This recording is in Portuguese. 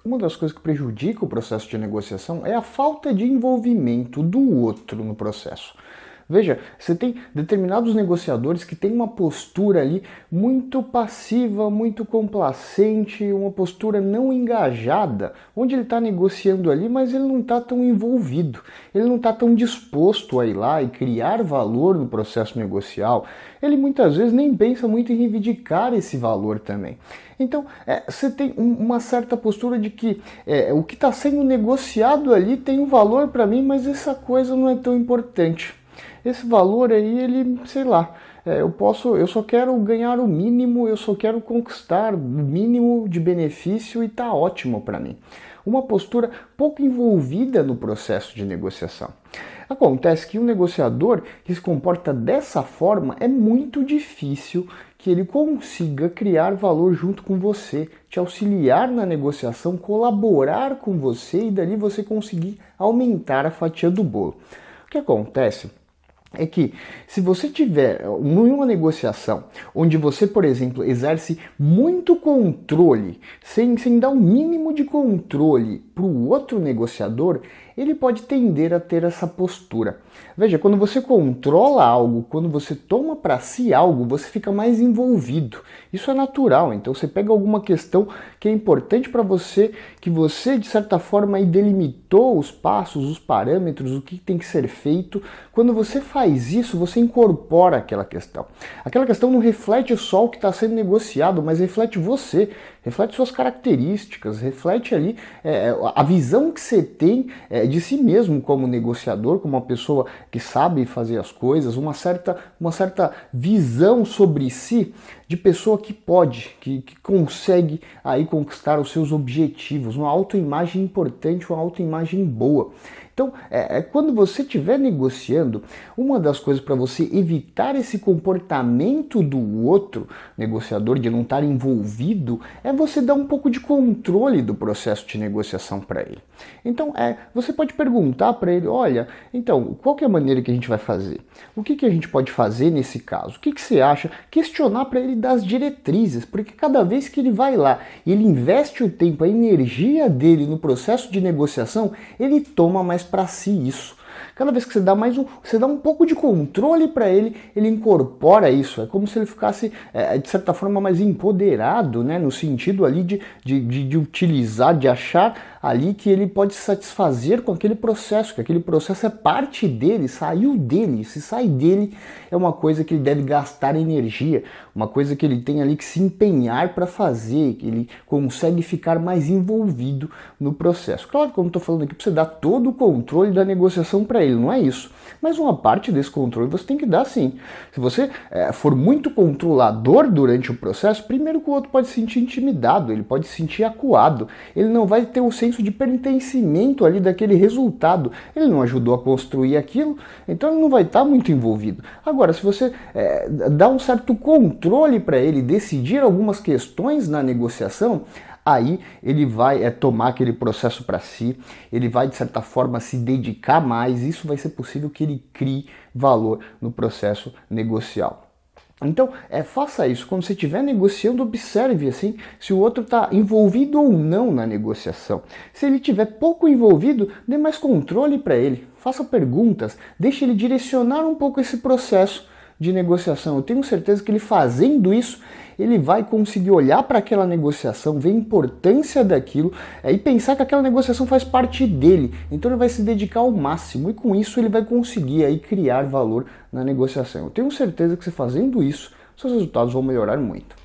uma das coisas que prejudica o processo de negociação é a falta de envolvimento do outro no processo. Veja, você tem determinados negociadores que têm uma postura ali muito passiva, muito complacente, uma postura não engajada, onde ele está negociando ali, mas ele não está tão envolvido, ele não está tão disposto a ir lá e criar valor no processo negocial. Ele muitas vezes nem pensa muito em reivindicar esse valor também. Então, você tem uma certa postura de que o que está sendo negociado ali tem um valor para mim, mas essa coisa não é tão importante. Esse valor aí, ele, sei lá, eu só quero ganhar o mínimo, eu só quero conquistar o mínimo de benefício e tá ótimo para mim. Uma postura pouco envolvida no processo de negociação. Acontece que um negociador que se comporta dessa forma é muito difícil que ele consiga criar valor junto com você, te auxiliar na negociação, colaborar com você e dali você conseguir aumentar a fatia do bolo. O que acontece é que se você tiver uma negociação onde você, por exemplo, exerce muito controle, sem dar um mínimo de controle para o outro negociador, ele pode tender a ter essa postura. Veja, quando você controla algo, quando você toma para si algo, você fica mais envolvido. Isso é natural, então você pega alguma questão que é importante para você, que você de certa forma aí delimitou os passos, os parâmetros, o que tem que ser feito. Quando você faz isso, você incorpora aquela questão. Aquela questão não reflete só o que está sendo negociado, mas reflete você, reflete suas características, reflete ali a visão que você tem de si mesmo como negociador, como uma pessoa que sabe fazer as coisas, uma certa visão sobre si de pessoa que pode, que consegue aí conquistar os seus objetivos, uma autoimagem importante, uma autoimagem boa. Então, quando você estiver negociando, uma das coisas para você evitar esse comportamento do outro negociador, de não estar envolvido, é você dar um pouco de controle do processo de negociação para ele. Então, você pode perguntar para ele, olha, então, qual que é a maneira que a gente vai fazer? O que a gente pode fazer nesse caso? O que você acha? Questionar para ele das diretrizes, porque cada vez que ele vai lá e ele investe o tempo, a energia dele no processo de negociação, ele toma mais para si isso. Cada vez que você dá um pouco de controle para ele, ele incorpora isso. É como se ele ficasse, de certa forma, mais empoderado, né? No sentido ali de utilizar, de achar ali que ele pode se satisfazer com aquele processo, que aquele processo é parte dele, saiu dele. Se sai dele, é uma coisa que ele deve gastar energia, uma coisa que ele tem ali que se empenhar para fazer, que ele consegue ficar mais envolvido no processo. Claro que eu não estou falando aqui para você dar todo o controle da negociação para ele, não é isso. Mas uma parte desse controle você tem que dar sim. Se você for muito controlador durante o processo, primeiro que o outro pode se sentir intimidado, ele pode se sentir acuado, ele não vai ter o senso de pertencimento ali daquele resultado. Ele não ajudou a construir aquilo, então ele não vai estar muito envolvido. Agora, se você dá um certo controle para ele decidir algumas questões na negociação, aí ele vai tomar aquele processo para si, ele vai de certa forma se dedicar mais, isso vai ser possível que ele crie valor no processo negocial. Então, faça isso. Quando você estiver negociando, observe assim se o outro está envolvido ou não na negociação. Se ele estiver pouco envolvido, dê mais controle para ele. Faça perguntas, deixe ele direcionar um pouco esse processo de negociação. Eu tenho certeza que ele fazendo isso, ele vai conseguir olhar para aquela negociação, ver a importância daquilo e pensar que aquela negociação faz parte dele. Então ele vai se dedicar ao máximo e com isso ele vai conseguir aí criar valor na negociação. Eu tenho certeza que você fazendo isso, seus resultados vão melhorar muito.